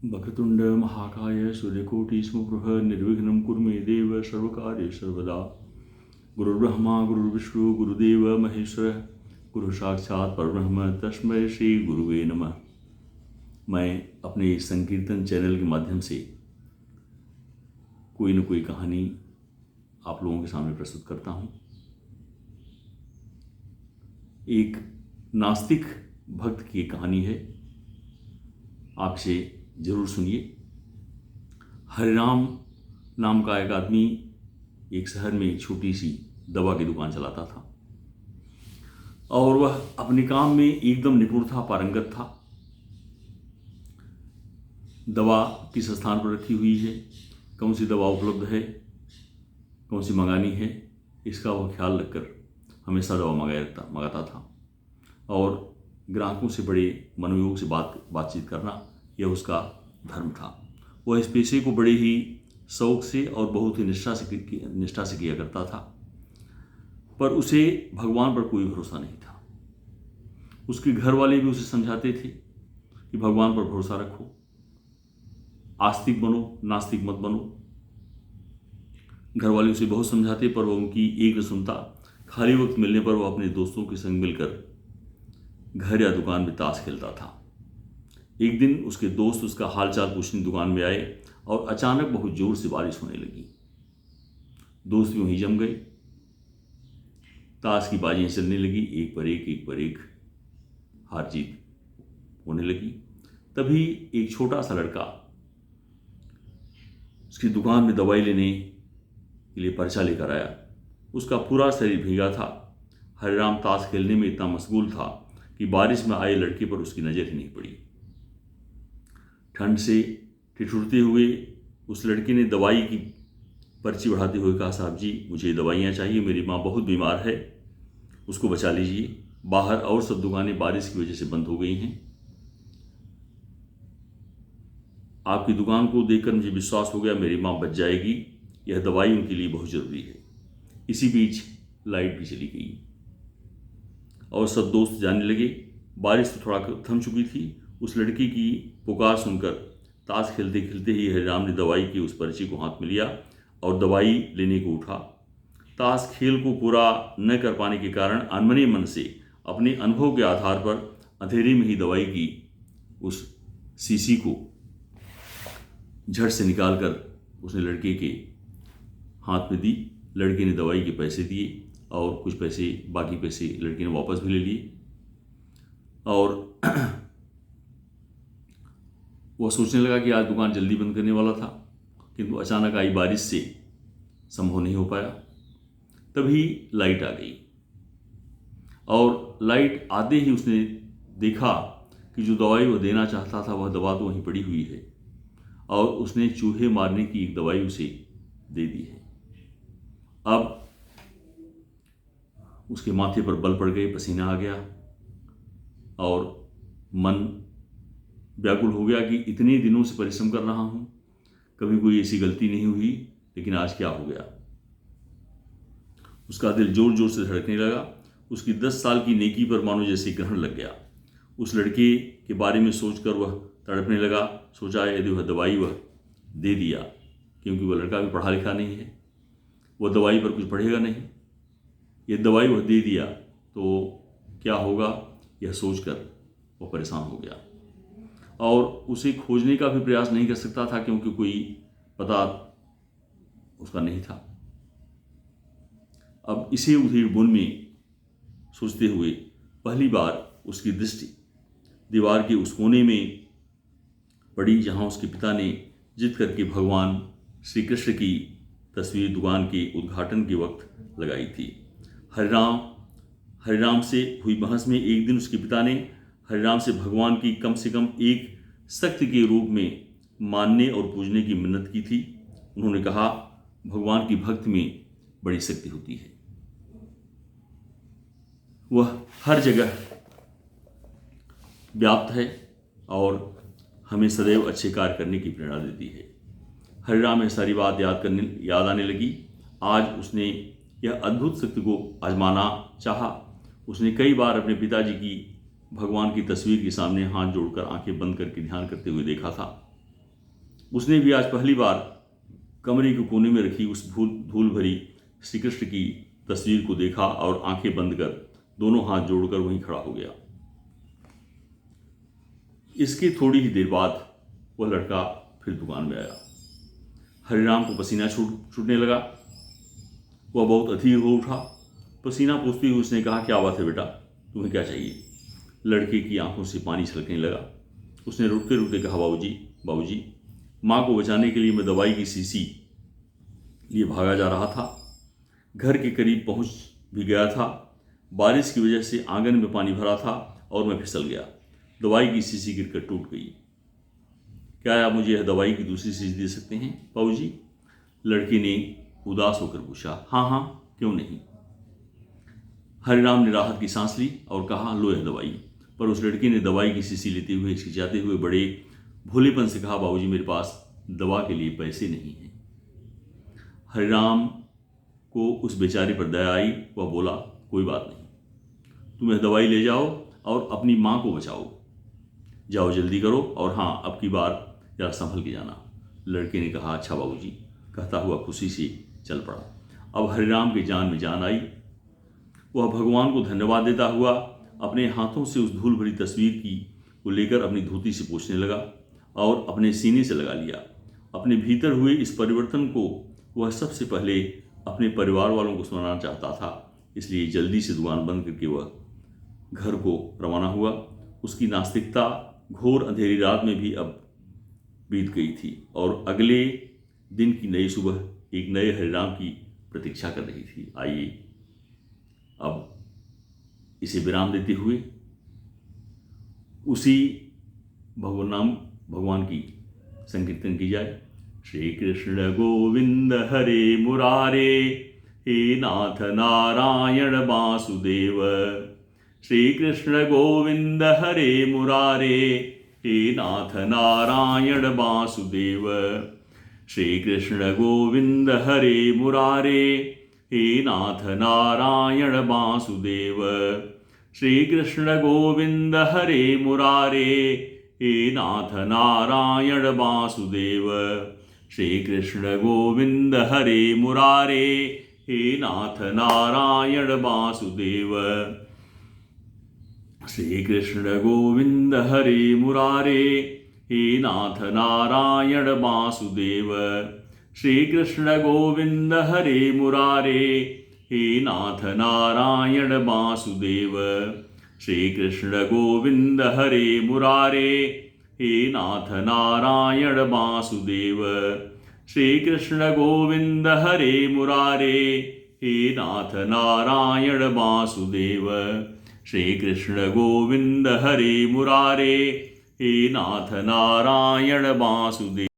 वक्रतुंड महाकाय सूर्यकोटि समप्रभ निर्विघ्नं कुरु मे देव सर्वकार्येषु सर्वदा। गुरुर्ब्रह्मा गुरुर्विष्णु गुरुदेव महेश्वर गुरु साक्षात् परब्रह्म तस्मै श्री गुरुवे नमः। मैं अपने संकीर्तन चैनल के माध्यम से कोई न कोई कहानी आप लोगों के सामने प्रस्तुत करता हूँ। एक नास्तिक भक्त की कहानी है, आपसे जरूर सुनिए। हरिराम नाम का एक आदमी एक शहर में एक छोटी सी दवा की दुकान चलाता था और वह अपने काम में एकदम निपुण था, पारंगत था। दवा किस स्थान पर रखी हुई है, कौन सी दवा उपलब्ध है, कौन सी मंगानी है, इसका वह ख्याल रखकर हमेशा दवा मंगाता था और ग्राहकों से बड़े मनोयोग से बातचीत करना यह उसका धर्म था। वह इस पेशे को बड़े ही शौक से और बहुत ही निष्ठा से किया करता था, पर उसे भगवान पर कोई भरोसा नहीं था। उसके घर वाले भी उसे समझाते थे कि भगवान पर भरोसा रखो, आस्तिक बनो, नास्तिक मत बनो। घर वाले उसे बहुत समझाते पर वह उनकी एक न सुनता। खाली वक्त मिलने पर वह अपने दोस्तों के संग मिलकर घर या दुकान में ताश खेलता था। एक दिन उसके दोस्त उसका हालचाल पूछने दुकान में आए और अचानक बहुत जोर से बारिश होने लगी। दोस्त भी वहीं जम गए। ताश की बाजियां चलने लगी, एक पर एक हार जीत होने लगी। तभी एक छोटा सा लड़का उसकी दुकान में दवाई लेने के लिए पर्चा लेकर आया। उसका पूरा शरीर भीगा था। हरिराम ताश खेलने में इतना मशगूल था कि बारिश में आए लड़के पर उसकी नजर ही नहीं पड़ी। ठंड से ठिठुरते हुए उस लड़के ने दवाई की पर्ची बढ़ाते हुए कहा, साहब जी मुझे दवाइयाँ चाहिए, मेरी माँ बहुत बीमार है, उसको बचा लीजिए। बाहर और सब दुकानें बारिश की वजह से बंद हो गई हैं। आपकी दुकान को देखकर मुझे विश्वास हो गया मेरी माँ बच जाएगी, यह दवाई उनके लिए बहुत ज़रूरी है। इसी बीच लाइट भी चली गई और सब दोस्त जाने लगे। बारिश तो थोड़ा थम चुकी थी। उस लड़की की पुकार सुनकर ताश खेलते खेलते ही हरिराम ने दवाई की उस पर्ची को हाथ में लिया और दवाई लेने को उठा। ताश खेल को पूरा न कर पाने के कारण अनमने मन से अपने अनुभव के आधार पर अंधेरे में ही दवाई की उस शीशी को झट से निकालकर उसने लड़के के हाथ में दी। लड़के ने दवाई के पैसे दिए और कुछ पैसे, बाकी पैसे लड़के ने वापस भी ले लिए और वह सोचने लगा कि आज दुकान जल्दी बंद करने वाला था, किंतु अचानक आई बारिश से संभव नहीं हो पाया। तभी लाइट आ गई और लाइट आते ही उसने देखा कि जो दवाई वह देना चाहता था वह दवा तो वहीं पड़ी हुई है और उसने चूहे मारने की एक दवाई उसे दे दी है। अब उसके माथे पर बल पड़ गए, पसीना आ गया और मन व्याकुल हो गया कि इतने दिनों से परिश्रम कर रहा हूँ, कभी कोई ऐसी गलती नहीं हुई, लेकिन आज क्या हो गया। उसका दिल जोर जोर से धड़कने लगा। उसकी 10 साल की नेकी पर मानो जैसे ग्रहण लग गया। उस लड़के के बारे में सोचकर वह तड़पने लगा। सोचा यदि वह दवाई वह दे दिया, क्योंकि वह लड़का भी पढ़ा लिखा नहीं है, वह दवाई पर कुछ पढ़ेगा नहीं, ये दवाई वह दे दिया तो क्या होगा, यह सोचकर वह परेशान हो गया और उसे खोजने का भी प्रयास नहीं कर सकता था क्योंकि कोई पता उसका नहीं था। अब इसे उधेड़ बुन में सोचते हुए पहली बार उसकी दृष्टि दीवार के उस कोने में पड़ी जहाँ उसके पिता ने जिद करके भगवान श्री कृष्ण की तस्वीर दुकान के उद्घाटन के वक्त लगाई थी। हरिराम से हुई बहस में एक दिन उसके पिता ने हरिराम से भगवान की कम से कम एक शक्ति के रूप में मानने और पूजने की मिन्नत की थी। उन्होंने कहा, भगवान की भक्ति में बड़ी शक्ति होती है, वह हर जगह व्याप्त है और हमें सदैव अच्छे कार्य करने की प्रेरणा देती है। हरिराम में सारी बात याद आने लगी। आज उसने यह अद्भुत शक्ति को आजमाना चाहा। उसने कई बार अपने पिताजी की भगवान की तस्वीर के सामने हाथ जोड़कर आंखें बंद करके ध्यान करते हुए देखा था। उसने भी आज पहली बार कमरे के कोने में रखी उस धूल भरी श्री कृष्ण की तस्वीर को देखा और आंखें बंद कर दोनों हाथ जोड़कर वहीं खड़ा हो गया। इसके थोड़ी ही देर बाद वह लड़का फिर दुकान में आया। हरिराम को पसीना छूटने लगा। वह बहुत अधीर हो उठा। पसीना पोंछते हुए उसने कहा, क्या बात है बेटा, तुम्हें क्या चाहिए? लड़के की आंखों से पानी छलकने लगा। उसने रुकते रुकते कहा, बाबूजी, माँ को बचाने के लिए मैं दवाई की शीशी लिए भागा जा रहा था। घर के करीब पहुंच भी गया था। बारिश की वजह से आंगन में पानी भरा था और मैं फिसल गया। दवाई की शीशी गिरकर टूट गई। क्या आप मुझे यह दवाई की दूसरी शीशी दे सकते हैं बाबूजी? लड़के ने उदास होकर पूछा। हाँ, क्यों नहीं। हरिराम ने राहत की सांस ली और कहा, लो यह दवाई। पर उस लड़के ने दवाई की शीशी लेते हुए हिचकिचाते हुए बड़े भोलेपन से कहा, बाबूजी, मेरे पास दवा के लिए पैसे नहीं हैं। हरिराम को उस बेचारे पर दया आई। वह बोला, कोई बात नहीं, तुम यह दवाई ले जाओ और अपनी माँ को बचाओ। जाओ, जल्दी करो, और हाँ, अब की बार जरा संभल के जाना। लड़के ने कहा, अच्छा बाबूजी, कहता हुआ खुशी से चल पड़ा। अब हरिराम की जान में जान आई। वह भगवान को धन्यवाद देता हुआ अपने हाथों से उस धूल भरी तस्वीर को लेकर अपनी धोती से पोंछने लगा और अपने सीने से लगा लिया। अपने भीतर हुए इस परिवर्तन को वह सबसे पहले अपने परिवार वालों को सुनाना चाहता था। इसलिए जल्दी से दुकान बंद करके वह घर को रवाना हुआ। उसकी नास्तिकता घोर अंधेरी रात में भी अब बीत गई थी और अगले दिन की नई सुबह एक नए हरिराम की प्रतीक्षा कर रही थी। आइए अब इसे विराम देते हुए उसी भगवान की संकीर्तन की जाए। श्री कृष्ण गोविंद हरे मुरारे, हे नाथ नारायण वासुदेव। श्री कृष्ण गोविंद हरे मुरारे, हे नाथ नारायण वासुदेव। श्री कृष्ण गोविंद हरे मुरारे, हे नाथ नारायण वासुदेव। श्री कृष्ण गोविंद हरे मुरारे, हे नाथ नारायण वासुदेव। श्री कृष्ण गोविंद हरे मुरारे, हे नाथ नारायण वासुदेव। श्री कृष्ण गोविंद हरे मुरारे, हे नाथ नारायण वासुदेव। श्री कृष्ण गोविंद हरे मुरारे, हे नाथ नारायण वासुदेव। श्री कृष्ण गोविंद हरे मुरारे, हे नाथ नारायण वासुदेव। श्री कृष्ण गोविंद हरे मुरारे, हे नाथ नारायण वासुदेव। श्री कृष्ण गोविंद हरे मुरारे, हे नाथ नारायण वासुदेव।